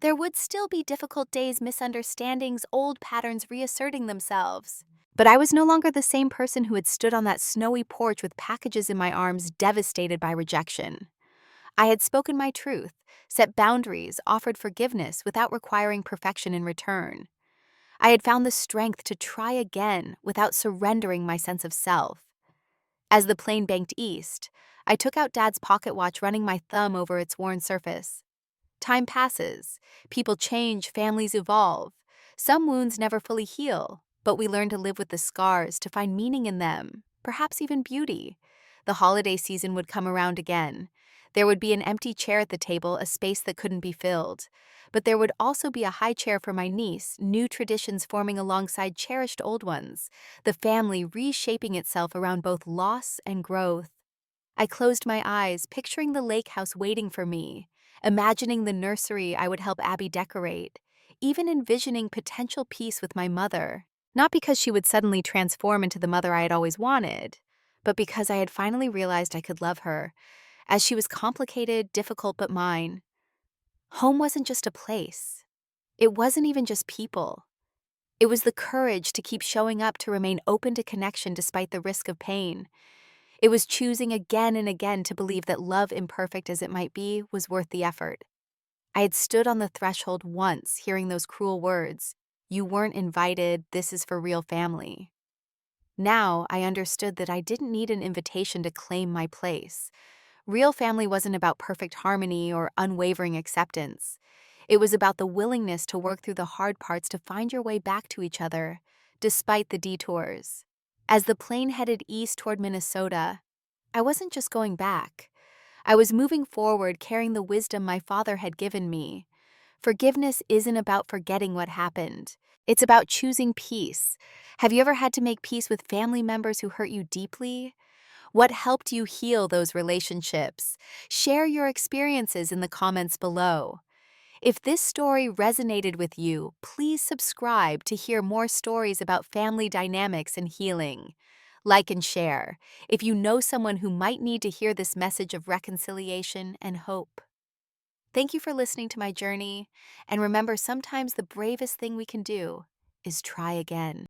Speaker 1: There would still be difficult days, misunderstandings, old patterns reasserting themselves. But I was no longer the same person who had stood on that snowy porch with packages in my arms, devastated by rejection. I had spoken my truth, set boundaries, offered forgiveness without requiring perfection in return. I had found the strength to try again without surrendering my sense of self. As the plane banked east, I took out Dad's pocket watch, running my thumb over its worn surface. Time passes, people change, families evolve. Some wounds never fully heal, but we learn to live with the scars, to find meaning in them, perhaps even beauty. The holiday season would come around again. There would be an empty chair at the table, a space that couldn't be filled. But there would also be a high chair for my niece, new traditions forming alongside cherished old ones, the family reshaping itself around both loss and growth. I closed my eyes, picturing the lake house waiting for me, imagining the nursery I would help Abby decorate, even envisioning potential peace with my mother. Not because she would suddenly transform into the mother I had always wanted, but because I had finally realized I could love her, as she was complicated, difficult, but mine. Home wasn't just a place. It wasn't even just people. It was the courage to keep showing up, to remain open to connection despite the risk of pain. It was choosing again and again to believe that love, imperfect as it might be, was worth the effort. I had stood on the threshold once, hearing those cruel words, "You weren't invited, this is for real family." Now I understood that I didn't need an invitation to claim my place. Real family wasn't about perfect harmony or unwavering acceptance. It was about the willingness to work through the hard parts, to find your way back to each other, despite the detours. As the plane headed east toward Minnesota, I wasn't just going back. I was moving forward, carrying the wisdom my father had given me. Forgiveness isn't about forgetting what happened. It's about choosing peace. Have you ever had to make peace with family members who hurt you deeply? What helped you heal those relationships? Share your experiences in the comments below. If this story resonated with you, please subscribe to hear more stories about family dynamics and healing. Like and share if you know someone who might need to hear this message of reconciliation and hope. Thank you for listening to my journey, and remember, sometimes the bravest thing we can do is try again.